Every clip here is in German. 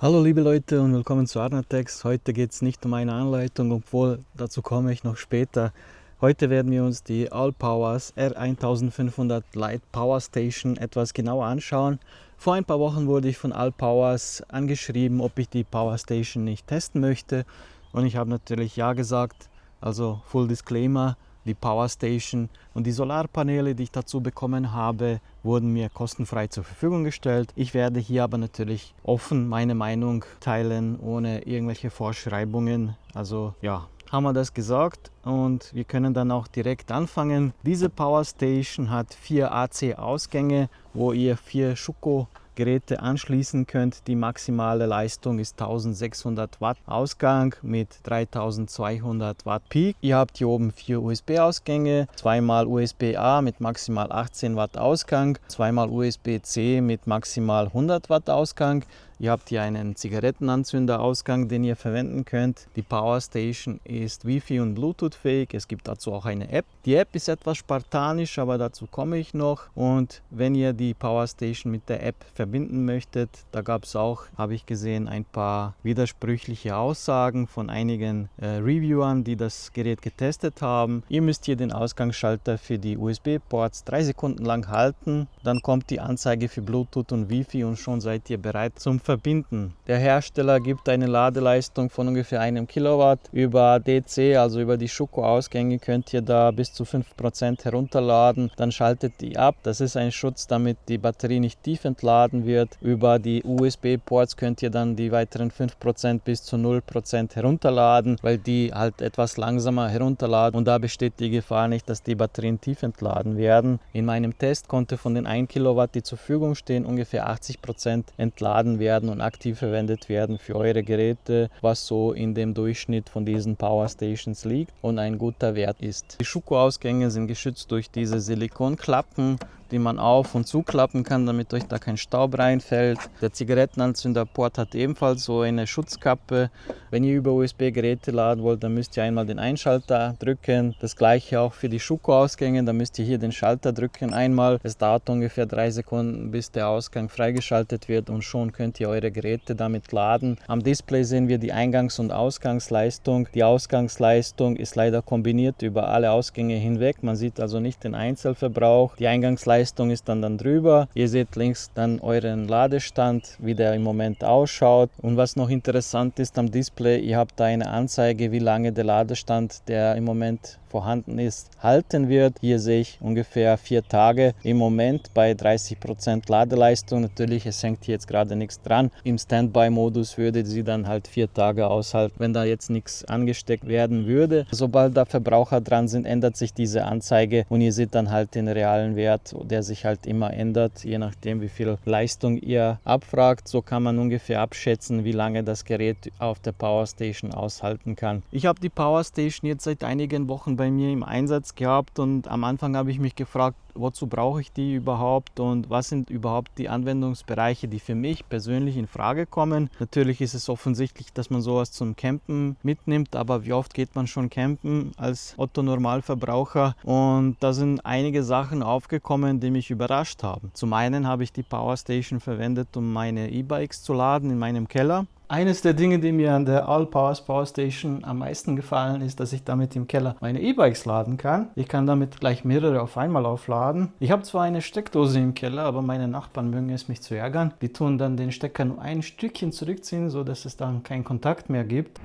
Hallo liebe Leute und willkommen zu Arnatex. Heute geht es nicht um eine Anleitung, obwohl dazu komme ich noch später. Heute werden wir uns die Allpowers R1500 Lite Power Station etwas genauer anschauen. Vor ein paar Wochen wurde ich von Allpowers angeschrieben, ob ich die Power Station nicht testen möchte. Und ich habe natürlich ja gesagt, also Full Disclaimer. Die Power Station und die Solarpaneele, die ich dazu bekommen habe, wurden mir kostenfrei zur Verfügung gestellt. Ich werde hier aber natürlich offen meine Meinung teilen, ohne irgendwelche Vorschreibungen. Also ja, haben wir das gesagt und wir können dann auch direkt anfangen. Diese Power Station hat 4 AC-Ausgänge, wo ihr 4 Schuko-Geräte anschließen könnt. Die maximale Leistung ist 1600 Watt Ausgang mit 3200 Watt Peak. Ihr habt hier oben 4 USB-Ausgänge, zweimal USB-A mit maximal 18 Watt Ausgang, zweimal USB-C mit maximal 100 Watt Ausgang. Ihr habt hier einen Zigarettenanzünder-Ausgang, den ihr verwenden könnt. Die Power Station ist Wi-Fi und Bluetooth fähig. Es gibt dazu auch eine App. Die App ist etwas spartanisch, aber dazu komme ich noch. Und wenn ihr die Power Station mit der App verbinden möchtet, da gab es auch, habe ich gesehen, ein paar widersprüchliche Aussagen von einigen Reviewern, die das Gerät getestet haben. Ihr müsst hier den Ausgangsschalter für die USB-Ports 3 Sekunden lang halten. Dann kommt die Anzeige für Bluetooth und Wi-Fi und schon seid ihr bereit zum Verbinden. Der Hersteller gibt eine Ladeleistung von ungefähr 1 Kilowatt. Über DC, also über die Schuko-Ausgänge, könnt ihr da bis zu 5% herunterladen. Dann schaltet die ab. Das ist ein Schutz, damit die Batterie nicht tief entladen wird. Über die USB-Ports könnt ihr dann die weiteren 5% bis zu 0% herunterladen, weil die halt etwas langsamer herunterladen und da besteht die Gefahr nicht, dass die Batterien tief entladen werden. In meinem Test konnte von den 1 Kilowatt, die zur Verfügung stehen, ungefähr 80% entladen werden und aktiv verwendet werden für eure Geräte, was so in dem Durchschnitt von diesen Power Stations liegt und ein guter Wert ist. Die Schuko-Ausgänge sind geschützt durch diese Silikonklappen, die man auf- und zuklappen kann, damit euch da kein Staub reinfällt. Der Zigarettenanzünderport hat ebenfalls so eine Schutzkappe. Wenn ihr über USB-Geräte laden wollt, dann müsst ihr einmal den Einschalter drücken. Das gleiche auch für die Schuko-Ausgänge, da müsst ihr hier den Schalter drücken einmal. Es dauert ungefähr 3 Sekunden, bis der Ausgang freigeschaltet wird und schon könnt ihr eure Geräte damit laden. Am Display sehen wir die Eingangs- und Ausgangsleistung. Die Ausgangsleistung ist leider kombiniert über alle Ausgänge hinweg. Man sieht also nicht den Einzelverbrauch. Die Eingangsleistung ist dann drüber. Ihr seht links dann euren Ladestand, wie der im Moment ausschaut. Und was noch interessant ist am Display, ihr habt da eine Anzeige, wie lange der Ladestand, der im Moment vorhanden ist, halten wird. Hier sehe ich ungefähr 4 Tage im Moment bei 30% Ladeleistung. Natürlich, es hängt hier jetzt gerade nichts dran. Im Standby-Modus würde sie dann halt 4 Tage aushalten, wenn da jetzt nichts angesteckt werden würde. Sobald da Verbraucher dran sind, ändert sich diese Anzeige und ihr seht dann halt den realen Wert, der sich halt immer ändert, je nachdem wie viel Leistung ihr abfragt. So kann man ungefähr abschätzen, wie lange das Gerät auf der Power Station aushalten kann. Ich habe die Power Station jetzt seit einigen Wochen bei mir im Einsatz gehabt und am Anfang habe ich mich gefragt, wozu brauche ich die überhaupt und was sind überhaupt die Anwendungsbereiche, die für mich persönlich in Frage kommen. Natürlich ist es offensichtlich, dass man sowas zum Campen mitnimmt, aber wie oft geht man schon campen als Otto-Normalverbraucher? Und da sind einige Sachen aufgekommen, die mich überrascht haben. Zum einen habe ich die Power Station verwendet, um meine E-Bikes zu laden in meinem Keller. Eines der Dinge, die mir an der Allpowers Power Station am meisten gefallen, ist, dass ich damit im Keller meine E-Bikes laden kann. Ich kann damit gleich mehrere auf einmal aufladen. Ich habe zwar eine Steckdose im Keller, aber meine Nachbarn mögen es, mich zu ärgern. Die tun dann den Stecker nur ein Stückchen zurückziehen, sodass es dann keinen Kontakt mehr gibt.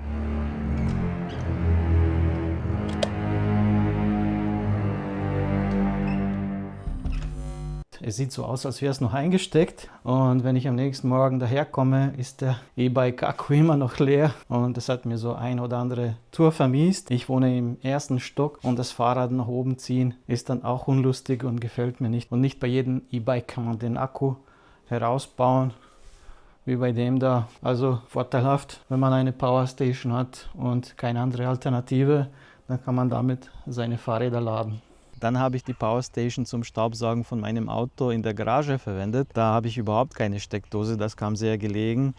Es sieht so aus, als wäre es noch eingesteckt und wenn ich am nächsten Morgen daherkomme, ist der E-Bike-Akku immer noch leer und das hat mir so ein oder andere Tour vermiest. Ich wohne im 1. Stock und das Fahrrad nach oben ziehen ist dann auch unlustig und gefällt mir nicht. Und nicht bei jedem E-Bike kann man den Akku herausbauen, wie bei dem da. Also vorteilhaft, wenn man eine Power Station hat und keine andere Alternative, dann kann man damit seine Fahrräder laden. Dann habe ich die Power Station zum Staubsaugen von meinem Auto in der Garage verwendet. Da habe ich überhaupt keine Steckdose, das kam sehr gelegen.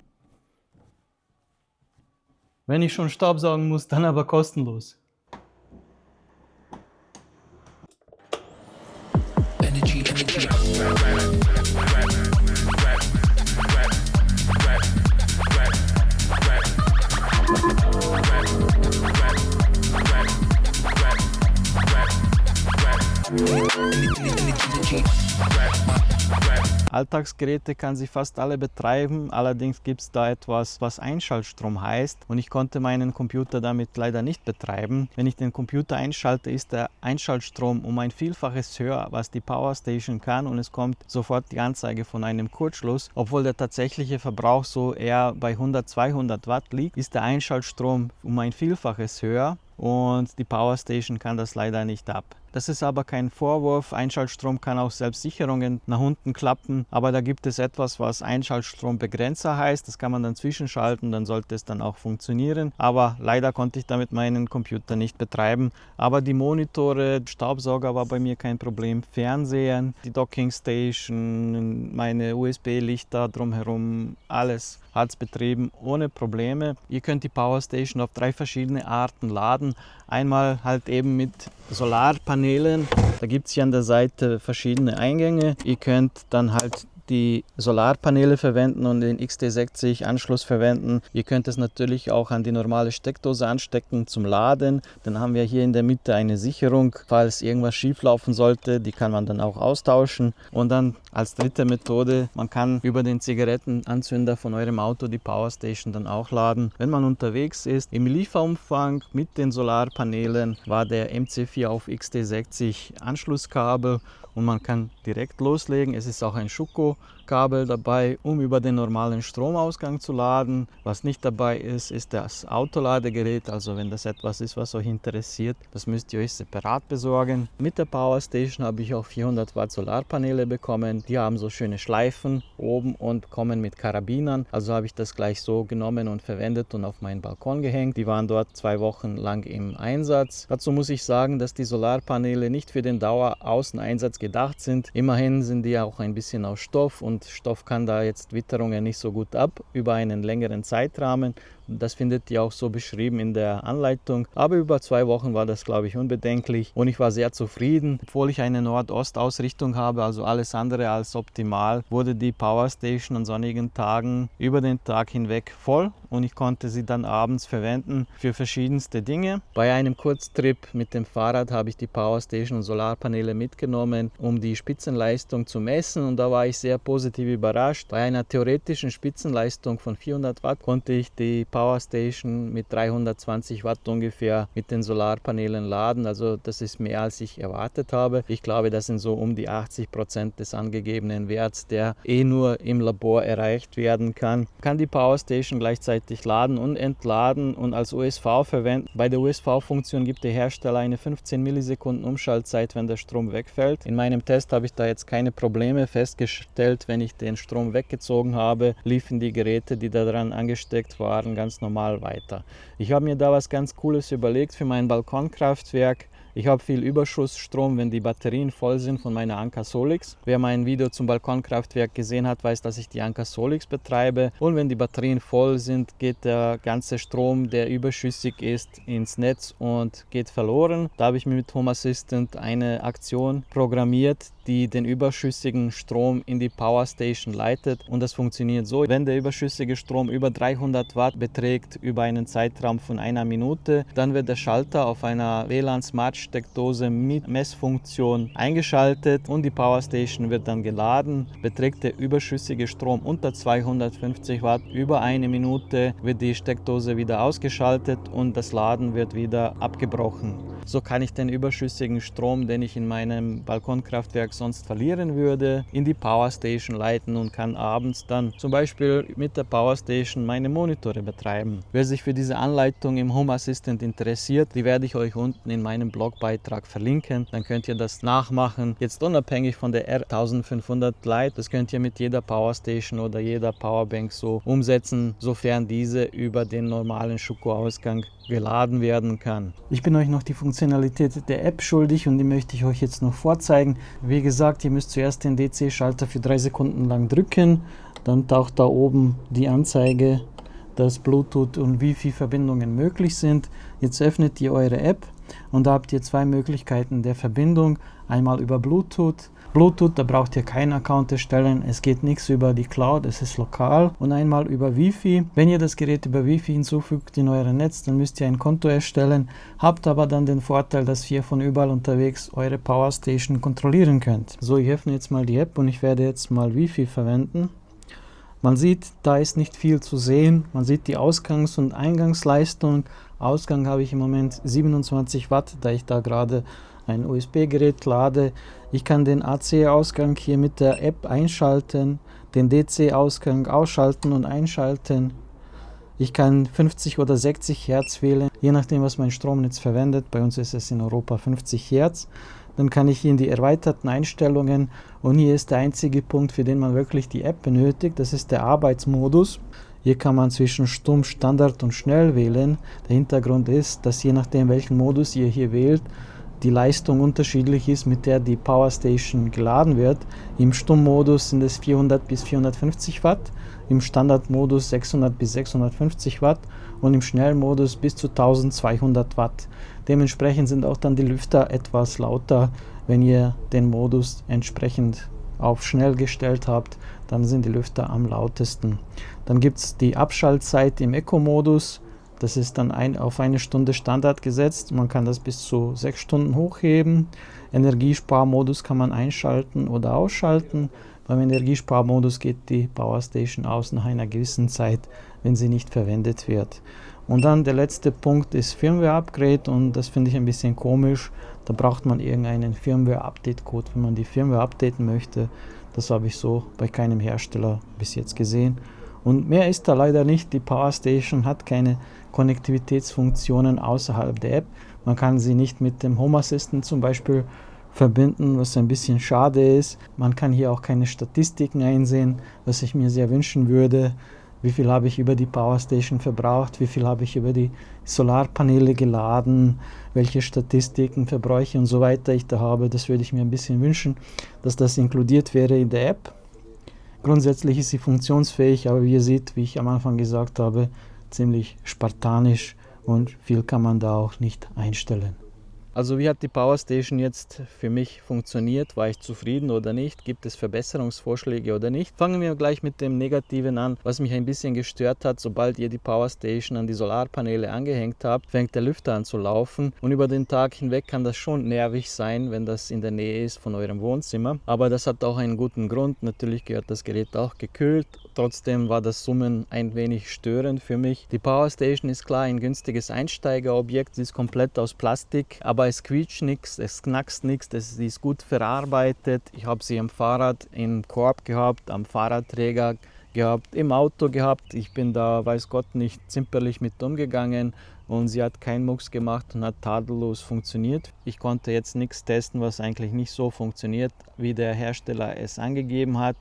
Wenn ich schon Staubsaugen muss, dann aber kostenlos. Energy. Alltagsgeräte kann sie fast alle betreiben. Allerdings gibt es da etwas, was Einschaltstrom heißt, und ich konnte meinen Computer damit leider nicht betreiben. Wenn ich den Computer einschalte, ist der Einschaltstrom um ein Vielfaches höher, was die Powerstation kann, und es kommt sofort die Anzeige von einem Kurzschluss. Obwohl der tatsächliche Verbrauch so eher bei 100-200 Watt liegt, ist der Einschaltstrom um ein Vielfaches höher und die Powerstation kann das leider nicht ab. Das ist aber kein Vorwurf. Einschaltstrom kann auch selbst Sicherungen nach unten klappen, aber da gibt es etwas, was Einschaltstrombegrenzer heißt. Das kann man dann zwischenschalten, dann sollte es dann auch funktionieren. Aber leider konnte ich damit meinen Computer nicht betreiben. Aber die Monitore, Staubsauger war bei mir kein Problem. Fernsehen, die Dockingstation, meine USB-Lichter drumherum, alles hat es betrieben ohne Probleme. Ihr könnt die Powerstation auf 3 verschiedene Arten laden. Einmal halt eben mit Solarpanelen. Da gibt es hier an der Seite verschiedene Eingänge. Ihr könnt dann halt die Solarpaneele verwenden und den XT60 Anschluss verwenden. Ihr könnt es natürlich auch an die normale Steckdose anstecken zum Laden. Dann haben wir hier in der Mitte eine Sicherung, falls irgendwas schief laufen sollte. Die kann man dann auch austauschen. Und dann als dritte Methode, man kann über den Zigarettenanzünder von eurem Auto die Powerstation dann auch laden, wenn man unterwegs ist. Im Lieferumfang mit den Solarpaneelen war der MC4 auf XT60 Anschlusskabel und man kann direkt loslegen. Es ist auch ein Schuko-Kabel dabei, um über den normalen Stromausgang zu laden. Was nicht dabei ist, ist das Autoladegerät. Also wenn das etwas ist, was euch interessiert, das müsst ihr euch separat besorgen. Mit der Powerstation habe ich auch 400 Watt Solarpaneele bekommen. Die haben so schöne Schleifen oben und kommen mit Karabinern. Also habe ich das gleich so genommen und verwendet und auf meinen Balkon gehängt. Die waren dort 2 Wochen lang im Einsatz. Dazu muss ich sagen, dass die Solarpaneele nicht für den Daueraußeneinsatz gedacht sind. Immerhin sind die auch ein bisschen aus Stoff und Stoff kann da jetzt Witterungen nicht so gut ab über einen längeren Zeitrahmen. Das findet ihr auch so beschrieben in der Anleitung. Aber über 2 Wochen war das, glaube ich, unbedenklich und ich war sehr zufrieden. Obwohl ich eine Nord-Ost-Ausrichtung habe, also alles andere als optimal, wurde die Powerstation an sonnigen Tagen über den Tag hinweg voll und ich konnte sie dann abends verwenden für verschiedenste Dinge. Bei einem Kurztrip mit dem Fahrrad habe ich die Powerstation und Solarpaneele mitgenommen, um die Spitzenleistung zu messen, und da war ich sehr positiv überrascht. Bei einer theoretischen Spitzenleistung von 400 Watt konnte ich die Powerstation mit 320 Watt ungefähr mit den Solarpaneelen laden. Also das ist mehr, als ich erwartet habe. Ich glaube, das sind so um die 80% des angegebenen Werts, der nur im Labor erreicht werden kann. Kann die Powerstation gleichzeitig laden und entladen und als USV verwenden. Bei der USV-Funktion gibt der Hersteller eine 15 Millisekunden Umschaltzeit, wenn der Strom wegfällt. In meinem Test habe ich da jetzt keine Probleme festgestellt. Wenn ich den Strom weggezogen habe, liefen die Geräte, die daran angesteckt waren, ganz normal weiter. Ich habe mir da was ganz Cooles überlegt für mein Balkonkraftwerk. Ich habe viel Überschussstrom, wenn die Batterien voll sind von meiner Anker Solix. Wer mein Video zum Balkonkraftwerk gesehen hat, weiß, dass ich die Anker Solix betreibe. Und wenn die Batterien voll sind, geht der ganze Strom, der überschüssig ist, ins Netz und geht verloren. Da habe ich mir mit Home Assistant eine Aktion programmiert, die den überschüssigen Strom in die Powerstation leitet. Und das funktioniert so: Wenn der überschüssige Strom über 300 Watt beträgt, über einen Zeitraum von 1 Minute, dann wird der Schalter auf einer WLAN Smart Steckdose mit Messfunktion eingeschaltet und die Powerstation wird dann geladen. Beträgt der überschüssige Strom unter 250 Watt über 1 Minute, wird die Steckdose wieder ausgeschaltet und das Laden wird wieder abgebrochen. So kann ich den überschüssigen Strom, den ich in meinem Balkonkraftwerk sonst verlieren würde, in die Powerstation leiten und kann abends dann zum Beispiel mit der Powerstation meine Monitore betreiben. Wer sich für diese Anleitung im Home Assistant interessiert, die werde ich euch unten in meinem Blogbeitrag verlinken. Dann könnt ihr das nachmachen. Jetzt unabhängig von der R1500 Lite, das könnt ihr mit jeder Powerstation oder jeder Powerbank so umsetzen, sofern diese über den normalen Schuko-Ausgang geladen werden kann. Ich bin euch noch die Funktionalität der App schuldig und die möchte ich euch jetzt noch vorzeigen. Wie gesagt, ihr müsst zuerst den DC-Schalter für 3 Sekunden lang drücken, dann taucht da oben die Anzeige, dass Bluetooth und Wi-Fi-Verbindungen möglich sind. Jetzt öffnet ihr eure App und da habt ihr 2 Möglichkeiten der Verbindung, einmal über Bluetooth Bluetooth, da braucht ihr keinen Account erstellen, es geht nichts über die Cloud, es ist lokal und einmal über Wi-Fi. Wenn ihr das Gerät über Wi-Fi hinzufügt in euer Netz, dann müsst ihr ein Konto erstellen, habt aber dann den Vorteil, dass ihr von überall unterwegs eure Powerstation kontrollieren könnt. So, ich öffne jetzt mal die App und ich werde jetzt mal Wi-Fi verwenden. Man sieht, da ist nicht viel zu sehen. Man sieht die Ausgangs- und Eingangsleistung. Ausgang habe ich im Moment 27 Watt, da ich da gerade ein USB-Gerät lade. Ich kann den AC-Ausgang hier mit der App einschalten, den DC-Ausgang ausschalten und einschalten. Ich kann 50 oder 60 Hertz wählen, je nachdem, was mein Stromnetz verwendet. Bei uns ist es in Europa 50 Hertz. Dann kann ich hier in die erweiterten Einstellungen und hier ist der einzige Punkt, für den man wirklich die App benötigt. Das ist der Arbeitsmodus. Hier kann man zwischen Stumm, Standard und Schnell wählen. Der Hintergrund ist, dass je nachdem, welchen Modus ihr hier wählt, die Leistung unterschiedlich ist, mit der die Powerstation geladen wird. Im Stummmodus sind es 400 bis 450 Watt, im Standardmodus 600 bis 650 Watt und im Schnellmodus bis zu 1200 Watt. Dementsprechend sind auch dann die Lüfter etwas lauter. Wenn ihr den Modus entsprechend auf schnell gestellt habt, dann sind die Lüfter am lautesten. Dann gibt es die Abschaltzeit im Eco-Modus. Das ist dann auf eine Stunde Standard gesetzt. Man kann das bis zu 6 Stunden hochheben. Energiesparmodus kann man einschalten oder ausschalten. Beim Energiesparmodus geht die Powerstation aus nach einer gewissen Zeit, wenn sie nicht verwendet wird. Und dann der letzte Punkt ist Firmware-Upgrade und das finde ich ein bisschen komisch. Da braucht man irgendeinen Firmware-Update-Code, wenn man die Firmware updaten möchte. Das habe ich so bei keinem Hersteller bis jetzt gesehen. Und mehr ist da leider nicht. Die Powerstation hat keine Konnektivitätsfunktionen außerhalb der App. Man kann sie nicht mit dem Home Assistant zum Beispiel verbinden, was ein bisschen schade ist. Man kann hier auch keine Statistiken einsehen, was ich mir sehr wünschen würde. Wie viel habe ich über die Powerstation verbraucht, wie viel habe ich über die Solarpaneele geladen, welche Statistiken, Verbräuche und so weiter ich da habe. Das würde ich mir ein bisschen wünschen, dass das inkludiert wäre in der App. Grundsätzlich ist sie funktionsfähig, aber wie ihr seht, wie ich am Anfang gesagt habe, ziemlich spartanisch und viel kann man da auch nicht einstellen. Also wie hat die Powerstation jetzt für mich funktioniert? War ich zufrieden oder nicht? Gibt es Verbesserungsvorschläge oder nicht? Fangen wir gleich mit dem Negativen an, was mich ein bisschen gestört hat. Sobald ihr die Powerstation an die Solarpaneele angehängt habt, fängt der Lüfter an zu laufen und über den Tag hinweg kann das schon nervig sein, wenn das in der Nähe ist von eurem Wohnzimmer. Aber das hat auch einen guten Grund. Natürlich gehört das Gerät auch gekühlt. Trotzdem war das Summen ein wenig störend für mich. Die Powerstation ist klar ein günstiges Einsteigerobjekt. Sie ist komplett aus Plastik, aber es quietscht nichts, es knackst nichts, sie ist gut verarbeitet. Ich habe sie am Fahrrad im Korb gehabt, am Fahrradträger gehabt, im Auto gehabt. Ich bin da, weiß Gott, nicht zimperlich mit umgegangen und sie hat keinen Mucks gemacht und hat tadellos funktioniert. Ich konnte jetzt nichts testen, was eigentlich nicht so funktioniert, wie der Hersteller es angegeben hat.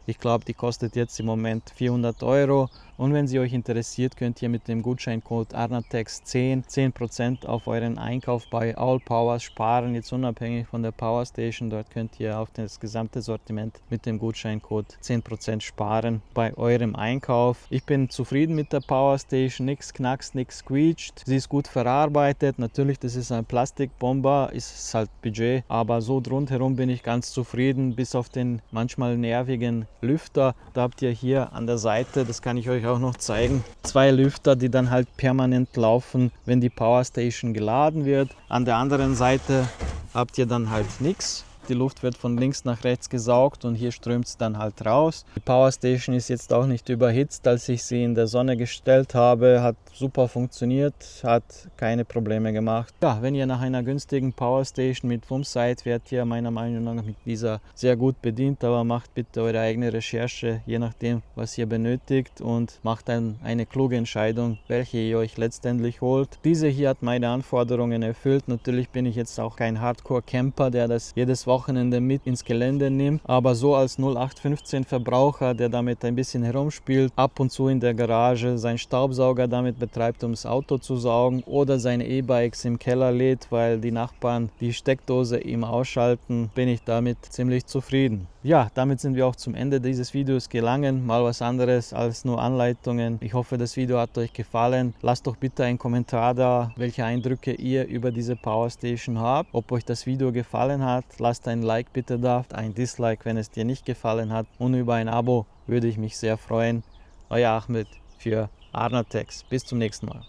Ich glaube, die kostet jetzt im Moment 400 € und wenn sie euch interessiert, könnt ihr mit dem Gutscheincode ARNATEX10 10% auf euren Einkauf bei AllPowers sparen, jetzt unabhängig von der Powerstation. Dort könnt ihr auf das gesamte Sortiment mit dem Gutscheincode 10% sparen bei eurem Einkauf. Ich bin zufrieden mit der Powerstation, nichts knackst, nichts quietscht. Sie ist gut verarbeitet, natürlich, das ist ein Plastikbomber, ist halt Budget, aber so rundherum bin ich ganz zufrieden, bis auf den manchmal nervigen Lüfter. Da habt ihr hier an der Seite, das kann ich euch auch noch zeigen, 2 Lüfter, die dann halt permanent laufen, wenn die Powerstation geladen wird. An der anderen Seite habt ihr dann halt nichts. Die Luft wird von links nach rechts gesaugt und hier strömt es dann halt raus. Die Powerstation ist jetzt auch nicht überhitzt, als ich sie in der Sonne gestellt habe. Hat super funktioniert, hat keine Probleme gemacht. Ja, wenn ihr nach einer günstigen Powerstation mit WUMS seid, werdet ihr meiner Meinung nach mit dieser sehr gut bedient. Aber macht bitte eure eigene Recherche, je nachdem, was ihr benötigt und macht dann eine kluge Entscheidung, welche ihr euch letztendlich holt. Diese hier hat meine Anforderungen erfüllt. Natürlich bin ich jetzt auch kein Hardcore-Camper, der das jedes Wochenende mit ins Gelände nimmt, aber so als 0815 Verbraucher, der damit ein bisschen herumspielt, ab und zu in der Garage seinen Staubsauger damit betreibt, um das Auto zu saugen oder seine E-Bikes im Keller lädt, weil die Nachbarn die Steckdose ihm ausschalten, bin ich damit ziemlich zufrieden. Ja, damit sind wir auch zum Ende dieses Videos gelangen. Mal was anderes als nur Anleitungen. Ich hoffe, das Video hat euch gefallen. Lasst doch bitte einen Kommentar da, welche Eindrücke ihr über diese Powerstation habt. Ob euch das Video gefallen hat, lasst lasst ein Like bitte da, ein Dislike, wenn es dir nicht gefallen hat. Und über ein Abo würde ich mich sehr freuen. Euer Ahmed für Arnatex. Bis zum nächsten Mal.